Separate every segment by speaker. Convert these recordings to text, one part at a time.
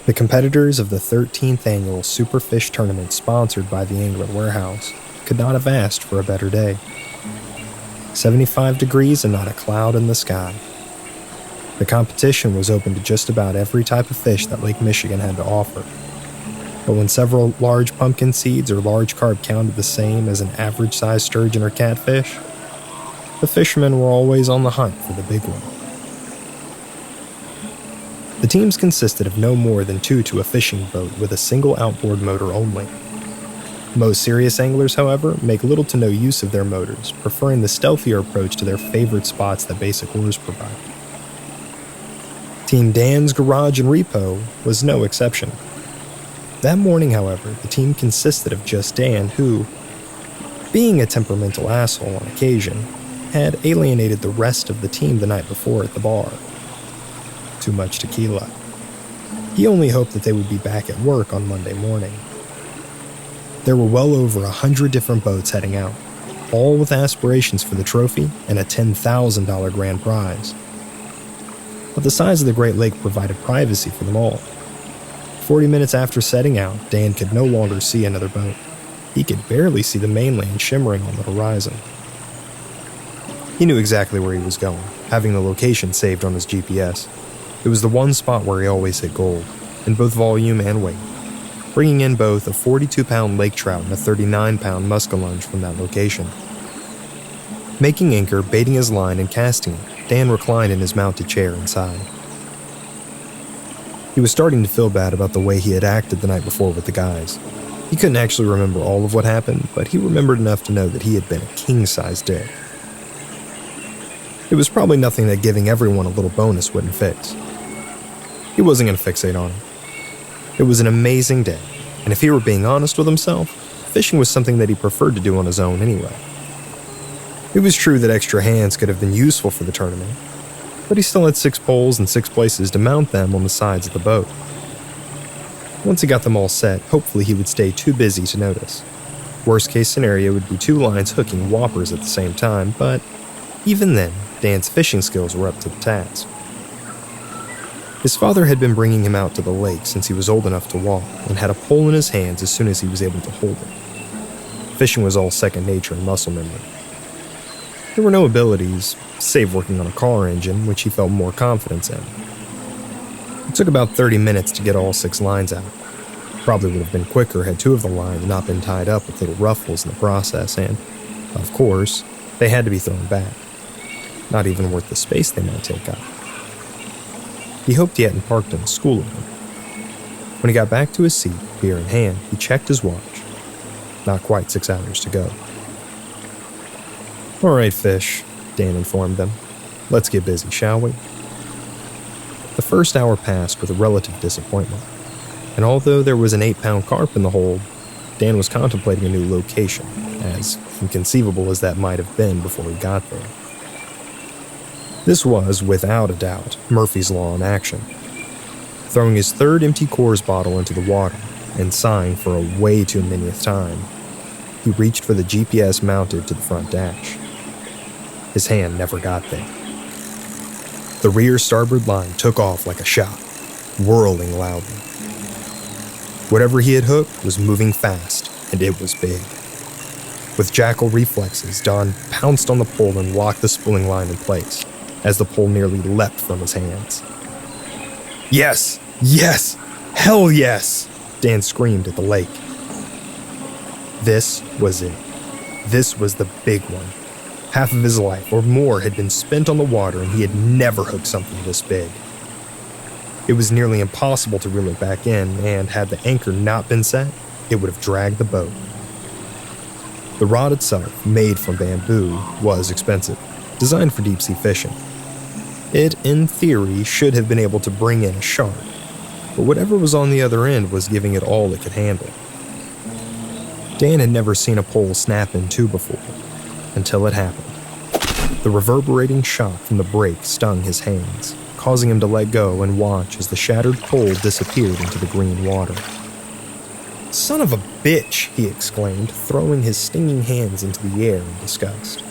Speaker 1: The competitors of the 13th annual Superfish Tournament sponsored by the England Warehouse could not have asked for a better day. 75 degrees and not a cloud in the sky. The competition was open to just about every type of fish that Lake Michigan had to offer. But when several large pumpkin seeds or large carp counted the same as an average-sized sturgeon or catfish, the fishermen were always on the hunt for the big one. The teams consisted of no more than 2 to a fishing boat with a single outboard motor only. Most serious anglers, however, make little to no use of their motors, preferring the stealthier approach to their favorite spots that basic oars provide. Team Dan's Garage and Repo was no exception. That morning, however, the team consisted of just Dan, who, being a temperamental asshole on occasion, had alienated the rest of the team the night before at the bar. Too much tequila. He only hoped that they would be back at work on Monday morning. There were well over 100 different boats heading out, all with aspirations for the trophy and a $10,000 grand prize. But the size of the Great Lake provided privacy for them all. 40 minutes after setting out, Dan could no longer see another boat. He could barely see the mainland shimmering on the horizon. He knew exactly where he was going, having the location saved on his GPS. It was the one spot where he always hit gold, in both volume and weight, bringing in both a 42-pound lake trout and a 39-pound muskellunge from that location. Making anchor, baiting his line, and casting it, Dan reclined in his mounted chair inside. He was starting to feel bad about the way he had acted the night before with the guys. He couldn't actually remember all of what happened, but he remembered enough to know that he had been a king-sized dick. It was probably nothing that giving everyone a little bonus wouldn't fix. He wasn't going to fixate on it. It was an amazing day, and if he were being honest with himself, fishing was something that he preferred to do on his own anyway. It was true that extra hands could have been useful for the tournament, but he still had 6 poles and 6 places to mount them on the sides of the boat. Once he got them all set, hopefully he would stay too busy to notice. Worst case scenario would be 2 lines hooking whoppers at the same time, but even then, Dan's fishing skills were up to the task. His father had been bringing him out to the lake since he was old enough to walk, and had a pole in his hands as soon as he was able to hold it. Fishing was all second nature and muscle memory. There were no abilities, save working on a car engine, which he felt more confidence in. It took about 30 minutes to get all 6 lines out. Probably would have been quicker had 2 of the lines not been tied up with little ruffles in the process, and, of course, they had to be thrown back. Not even worth the space they might take up. He hoped he hadn't parked in the school again. When he got back to his seat, beer in hand, he checked his watch. Not quite 6 hours to go. "All right, Fish," Dan informed them. "Let's get busy, shall we?" The first hour passed with a relative disappointment, and although there was an 8-pound carp in the hold, Dan was contemplating a new location, as inconceivable as that might have been before he got there. This was, without a doubt, Murphy's Law in action. Throwing his 3rd empty Coors bottle into the water, and sighing for a way too manyth time, he reached for the GPS mounted to the front dash. His hand never got there. The rear starboard line took off like a shot, whirling loudly. Whatever he had hooked was moving fast, and it was big. With jackal reflexes, Don pounced on the pole and locked the spooling line in place, as the pole nearly leapt from his hands. "Yes! Yes! Hell yes!" Dan screamed at the lake. This was it. This was the big one. Half of his life, or more, had been spent on the water, and he had never hooked something this big. It was nearly impossible to reel it back in, and had the anchor not been set, it would have dragged the boat. The rod itself, made from bamboo, was expensive, designed for deep-sea fishing. It, in theory, should have been able to bring in a shark, but whatever was on the other end was giving it all it could handle. Dan had never seen a pole snap in two before, until it happened. The reverberating shock from the break stung his hands, causing him to let go and watch as the shattered pole disappeared into the green water. "Son of a bitch!" he exclaimed, throwing his stinging hands into the air in disgust.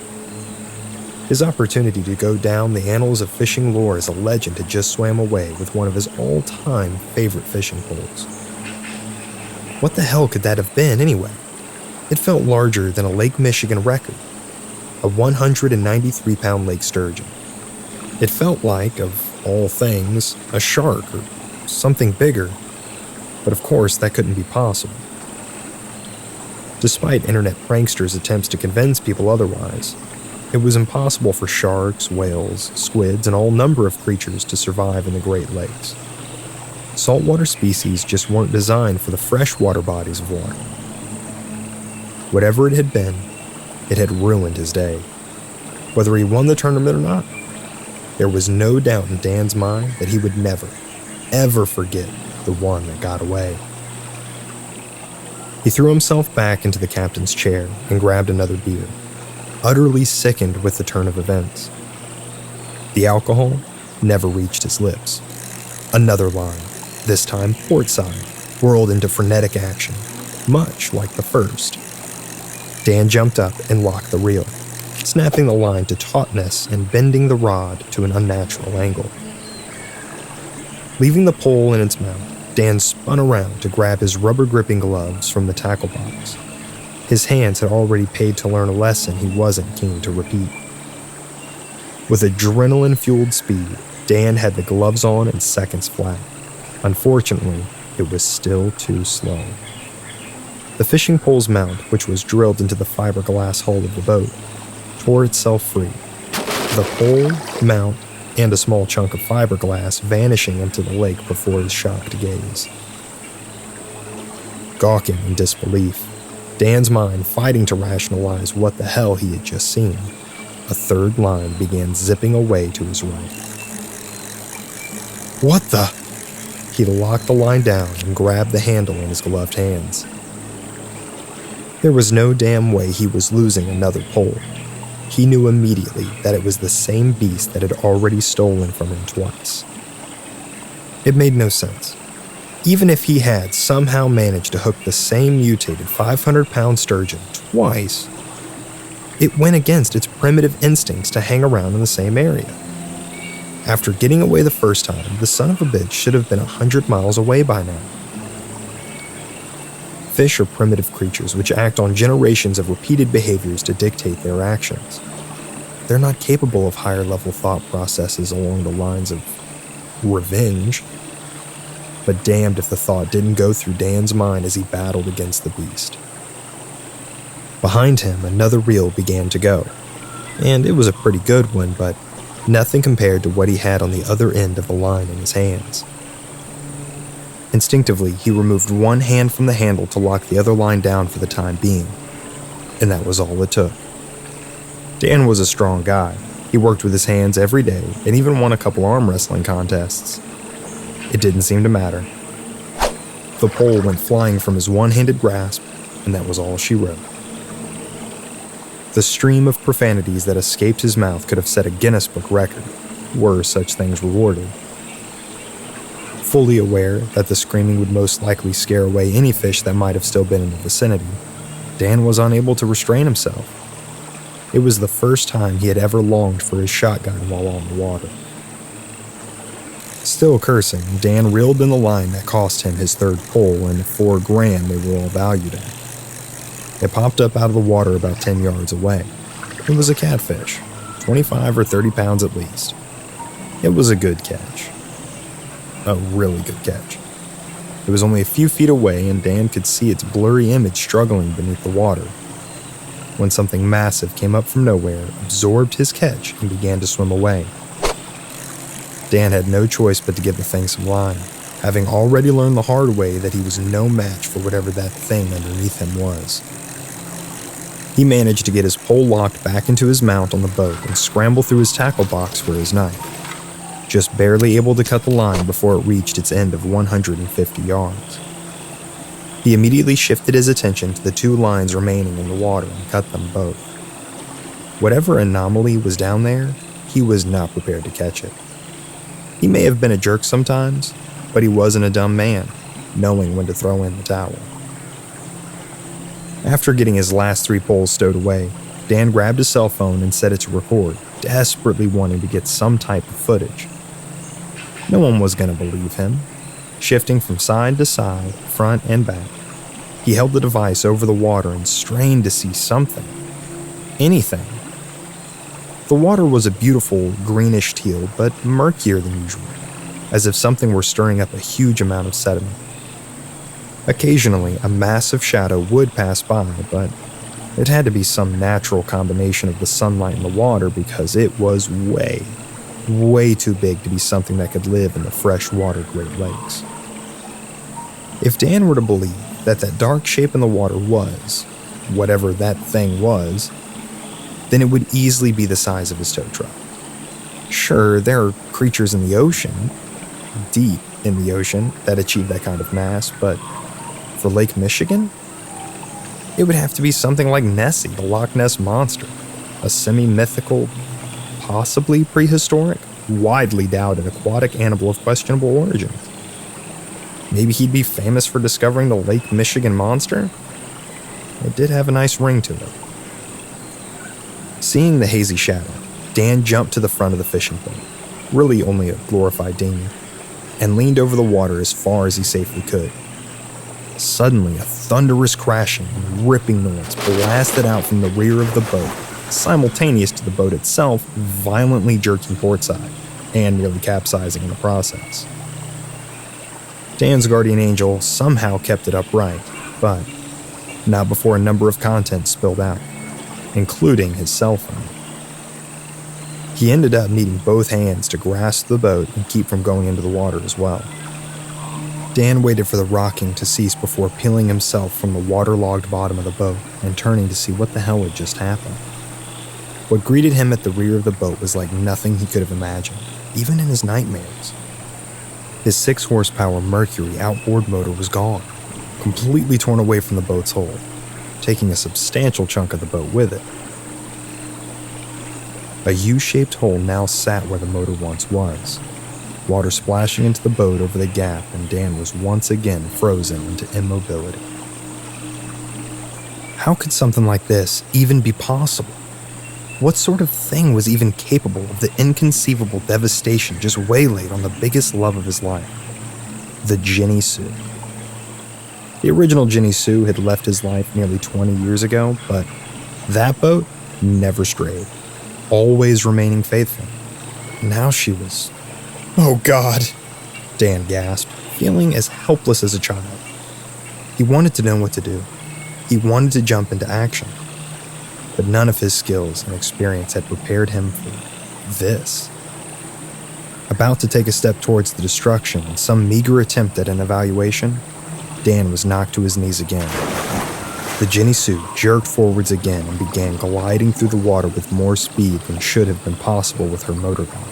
Speaker 1: His opportunity to go down the annals of fishing lore as a legend had just swam away with one of his all-time favorite fishing poles. What the hell could that have been, anyway? It felt larger than a Lake Michigan record, a 193-pound lake sturgeon. It felt like, of all things, a shark or something bigger, but of course that couldn't be possible. Despite internet pranksters' attempts to convince people otherwise, it was impossible for sharks, whales, squids, and all number of creatures to survive in the Great Lakes. Saltwater species just weren't designed for the freshwater bodies of water. Whatever it had ruined his day. Whether he won the tournament or not, there was no doubt in Dan's mind that he would never, ever forget the one that got away. He threw himself back into the captain's chair and grabbed another beer, utterly sickened with the turn of events. The alcohol never reached his lips. Another line, this time port side, whirled into frenetic action, much like the first. Dan jumped up and locked the reel, snapping the line to tautness and bending the rod to an unnatural angle. Leaving the pole in its mouth, Dan spun around to grab his rubber-gripping gloves from the tackle box. His hands had already paid to learn a lesson he wasn't keen to repeat. With adrenaline-fueled speed, Dan had the gloves on in seconds flat. Unfortunately, it was still too slow. The fishing pole's mount, which was drilled into the fiberglass hull of the boat, tore itself free. The pole, mount, and a small chunk of fiberglass vanishing into the lake before his shocked gaze. Gawking in disbelief, Dan's mind fighting to rationalize what the hell he had just seen, a third line began zipping away to his right. What the? He locked the line down and grabbed the handle in his gloved hands. There was no damn way he was losing another pole. He knew immediately that it was the same beast that had already stolen from him twice. It made no sense. Even if he had somehow managed to hook the same mutated 500-pound sturgeon twice, it went against its primitive instincts to hang around in the same area. After getting away the first time, the son of a bitch should have been 100 miles away by now. Fish are primitive creatures which act on generations of repeated behaviors to dictate their actions. They're not capable of higher-level thought processes along the lines of revenge. But damned if the thought didn't go through Dan's mind as he battled against the beast. Behind him, another reel began to go, and it was a pretty good one, but nothing compared to what he had on the other end of the line in his hands. Instinctively, he removed one hand from the handle to lock the other line down for the time being, and that was all it took. Dan was a strong guy. He worked with his hands every day and even won a couple arm wrestling contests. It didn't seem to matter. The pole went flying from his one-handed grasp, and that was all she wrote. The stream of profanities that escaped his mouth could have set a Guinness Book record, were such things rewarded. Fully aware that the screaming would most likely scare away any fish that might have still been in the vicinity, Dan was unable to restrain himself. It was the first time he had ever longed for his shotgun while on the water. Still cursing, Dan reeled in the line that cost him his third pole and $4,000 they were all valued at. It popped up out of the water about 10 yards away. It was a catfish, 25 or 30 pounds at least. It was a good catch. A really good catch. It was only a few feet away and Dan could see its blurry image struggling beneath the water, when something massive came up from nowhere, absorbed his catch, and began to swim away. Dan had no choice but to give the thing some line, having already learned the hard way that he was no match for whatever that thing underneath him was. He managed to get his pole locked back into his mount on the boat and scramble through his tackle box for his knife, just barely able to cut the line before it reached its end of 150 yards. He immediately shifted his attention to the two lines remaining in the water and cut them both. Whatever anomaly was down there, he was not prepared to catch it. He may have been a jerk sometimes, but he wasn't a dumb man, knowing when to throw in the towel. After getting his last 3 poles stowed away, Dan grabbed his cell phone and set it to record, desperately wanting to get some type of footage. No one was going to believe him. Shifting from side to side, front and back, he held the device over the water and strained to see something. Anything. The water was a beautiful greenish teal, but murkier than usual, as if something were stirring up a huge amount of sediment. Occasionally, a massive shadow would pass by, but it had to be some natural combination of the sunlight and the water because it was way too big to be something that could live in the freshwater Great Lakes. If Dan were to believe that dark shape in the water was, whatever that thing was, then it would easily be the size of his tow truck. Sure, there are creatures in the ocean, deep in the ocean, that achieve that kind of mass, but for Lake Michigan, it would have to be something like Nessie, the Loch Ness Monster, a semi-mythical, possibly prehistoric, widely doubted aquatic animal of questionable origin. Maybe he'd be famous for discovering the Lake Michigan Monster? It did have a nice ring to it. Seeing the hazy shadow, Dan jumped to the front of the fishing boat, really only a glorified dinghy, and leaned over the water as far as he safely could. Suddenly, a thunderous crashing and ripping noise blasted out from the rear of the boat, simultaneous to the boat itself violently jerking portside and nearly capsizing in the process. Dan's guardian angel somehow kept it upright, but not before a number of contents spilled out, including his cell phone. He ended up needing both hands to grasp the boat and keep from going into the water as well. Dan waited for the rocking to cease before peeling himself from the waterlogged bottom of the boat and turning to see what the hell had just happened. What greeted him at the rear of the boat was like nothing he could have imagined, even in his nightmares. His 6-horsepower Mercury outboard motor was gone, completely torn away from the boat's hull, taking a substantial chunk of the boat with it. A U-shaped hole now sat where the motor once was, water splashing into the boat over the gap, and Dan was once again frozen into immobility. How could something like this even be possible? What sort of thing was even capable of the inconceivable devastation just waylaid on the biggest love of his life? The Jenny Sue. The original Jenny Sue had left his life nearly 20 years ago, but that boat never strayed, always remaining faithful. Now she was... Oh God, Dan gasped, feeling as helpless as a child. He wanted to know what to do. He wanted to jump into action. But none of his skills and experience had prepared him for this. About to take a step towards the destruction in some meager attempt at an evaluation, Dan was knocked to his knees again. The Jenny Sue jerked forwards again and began gliding through the water with more speed than should have been possible with her motor gone.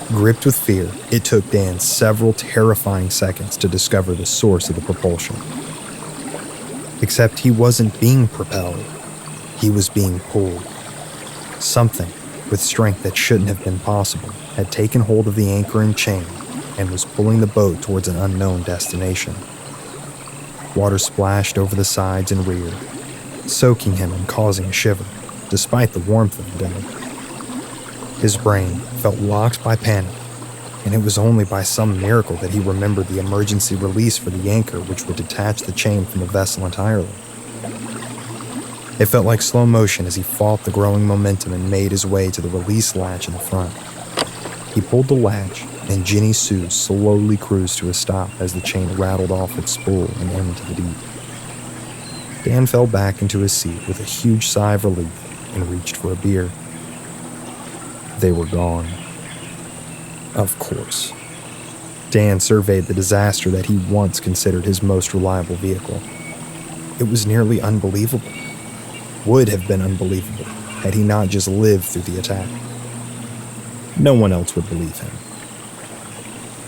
Speaker 1: Gripped with fear, it took Dan several terrifying seconds to discover the source of the propulsion. Except he wasn't being propelled. He was being pulled. Something, with strength that shouldn't have been possible, had taken hold of the anchor and chain and was pulling the boat towards an unknown destination. Water splashed over the sides and rear, soaking him and causing a shiver, despite the warmth of the day. His brain felt locked by panic, and it was only by some miracle that he remembered the emergency release for the anchor which would detach the chain from the vessel entirely. It felt like slow motion as he fought the growing momentum and made his way to the release latch in the front. He pulled the latch, and Jenny Sue slowly cruised to a stop as the chain rattled off its spool and into the deep. Dan fell back into his seat with a huge sigh of relief and reached for a beer. They were gone. Of course. Dan surveyed the disaster that he once considered his most reliable vehicle. It was nearly unbelievable. Would have been unbelievable had he not just lived through the attack. No one else would believe him.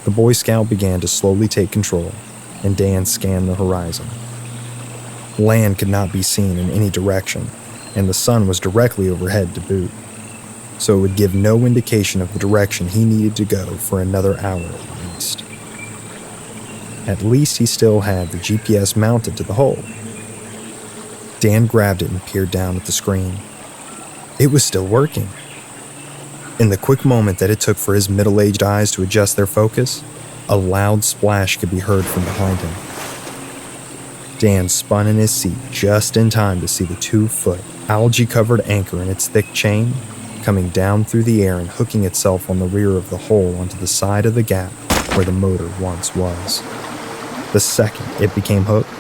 Speaker 1: The Boy Scout began to slowly take control, and Dan scanned the horizon. Land could not be seen in any direction, and the sun was directly overhead to boot, so it would give no indication of the direction he needed to go for another hour at least. At least he still had the GPS mounted to the hull. Dan grabbed it and peered down at the screen. It was still working. In the quick moment that it took for his middle-aged eyes to adjust their focus, a loud splash could be heard from behind him. Dan spun in his seat just in time to see the 2-foot, algae-covered anchor in its thick chain coming down through the air and hooking itself on the rear of the hole onto the side of the gap where the motor once was. The second it became hooked,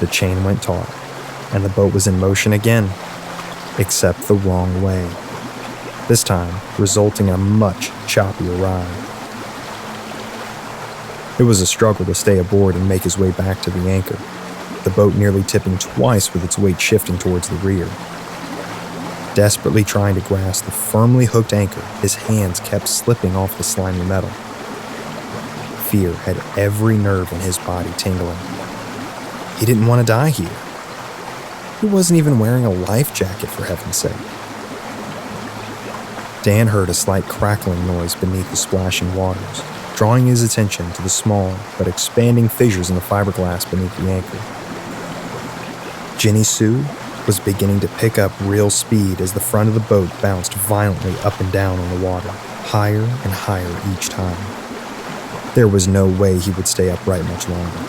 Speaker 1: the chain went taut, and the boat was in motion again, except the wrong way. This time resulting in a much choppier ride. It was a struggle to stay aboard and make his way back to the anchor, the boat nearly tipping twice with its weight shifting towards the rear. Desperately trying to grasp the firmly hooked anchor, his hands kept slipping off the slimy metal. Fear had every nerve in his body tingling. He didn't want to die here. He wasn't even wearing a life jacket, for heaven's sake. Dan heard a slight crackling noise beneath the splashing waters, drawing his attention to the small but expanding fissures in the fiberglass beneath the anchor. Jenny Sue was beginning to pick up real speed as the front of the boat bounced violently up and down on the water, higher and higher each time. There was no way he would stay upright much longer.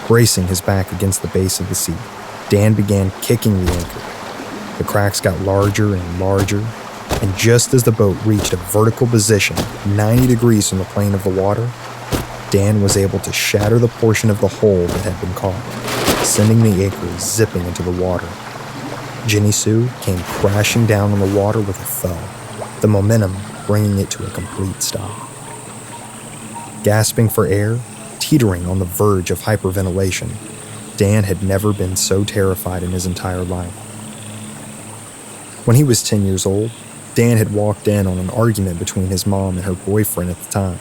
Speaker 1: Bracing his back against the base of the seat, Dan began kicking the anchor. The cracks got larger and larger, and just as the boat reached a vertical position 90 degrees from the plane of the water, Dan was able to shatter the portion of the hole that had been caught, sending the anchor zipping into the water. Jenny Sue came crashing down on the water with a thud, the momentum bringing it to a complete stop. Gasping for air, teetering on the verge of hyperventilation, Dan had never been so terrified in his entire life. When he was 10 years old, Dan had walked in on an argument between his mom and her boyfriend at the time,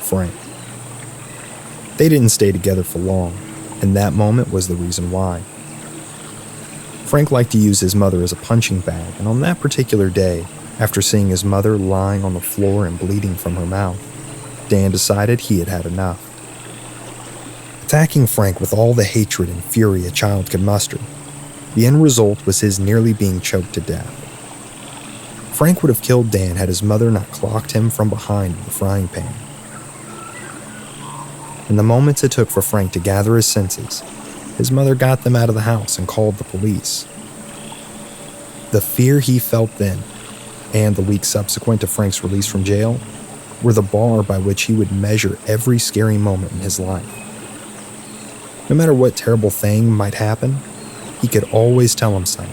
Speaker 1: Frank. They didn't stay together for long, and that moment was the reason why. Frank liked to use his mother as a punching bag, and on that particular day, after seeing his mother lying on the floor and bleeding from her mouth, Dan decided he had had enough. Attacking Frank with all the hatred and fury a child could muster, the end result was his nearly being choked to death. Frank would have killed Dan had his mother not clocked him from behind with a frying pan. In the moments it took for Frank to gather his senses, his mother got them out of the house and called the police. The fear he felt then, and the weeks subsequent to Frank's release from jail, were the bar by which he would measure every scary moment in his life. No matter what terrible thing might happen, he could always tell himself,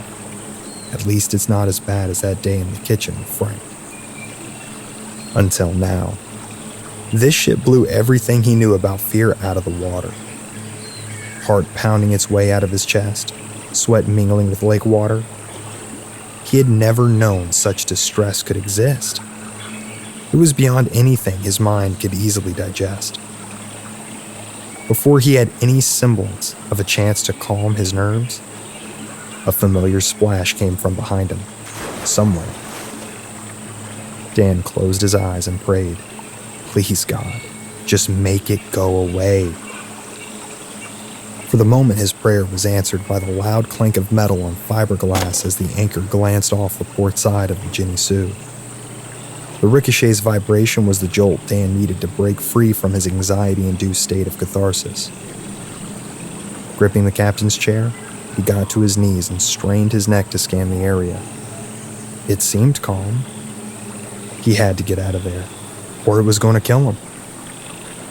Speaker 1: at least it's not as bad as that day in the kitchen with Frank. Until now. This shit blew everything he knew about fear out of the water. Heart pounding its way out of his chest, sweat mingling with lake water. He had never known such distress could exist. It was beyond anything his mind could easily digest. Before he had any semblance of a chance to calm his nerves, a familiar splash came from behind him, somewhere. Dan closed his eyes and prayed, "Please, God, just make it go away." For the moment, his prayer was answered by the loud clink of metal on fiberglass as the anchor glanced off the port side of the Jenny Sue. The ricochet's vibration was the jolt Dan needed to break free from his anxiety-induced state of catharsis. Gripping the captain's chair, he got to his knees and strained his neck to scan the area. It seemed calm. He had to get out of there, or it was going to kill him.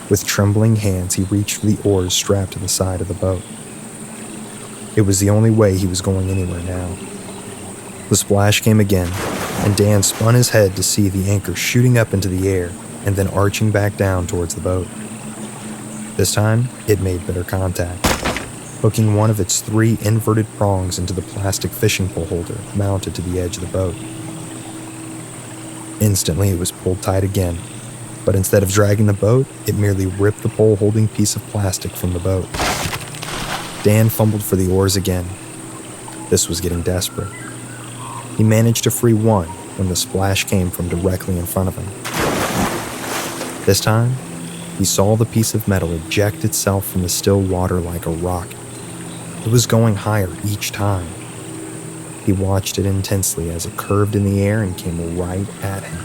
Speaker 1: With trembling hands, he reached for the oars strapped to the side of the boat. It was the only way he was going anywhere now. The splash came again, and Dan spun his head to see the anchor shooting up into the air and then arching back down towards the boat. This time, it made better contact, hooking one of its 3 inverted prongs into the plastic fishing pole holder mounted to the edge of the boat. Instantly, it was pulled tight again, but instead of dragging the boat, it merely ripped the pole-holding piece of plastic from the boat. Dan fumbled for the oars again. This was getting desperate. He managed to free one when the splash came from directly in front of him. This time, he saw the piece of metal eject itself from the still water like a rocket. It was going higher each time. He watched it intensely as it curved in the air and came right at him.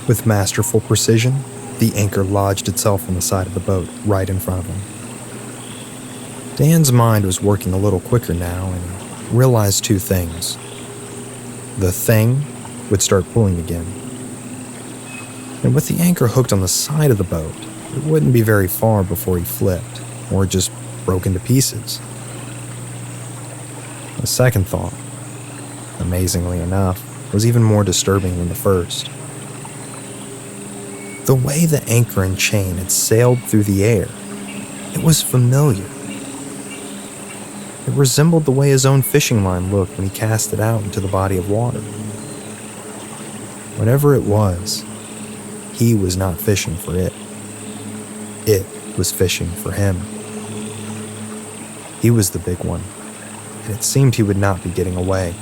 Speaker 1: With masterful precision, the anchor lodged itself on the side of the boat right in front of him. Dan's mind was working a little quicker now and he realized two things. The thing would start pulling again. And with the anchor hooked on the side of the boat, it wouldn't be very far before he flipped, or just broke into pieces. The second thought, amazingly enough, was even more disturbing than the first. The way the anchor and chain had sailed through the air, it was familiar. It resembled the way his own fishing line looked when he cast it out into the body of water. Whatever it was, he was not fishing for it. It was fishing for him. He was the big one, and it seemed he would not be getting away.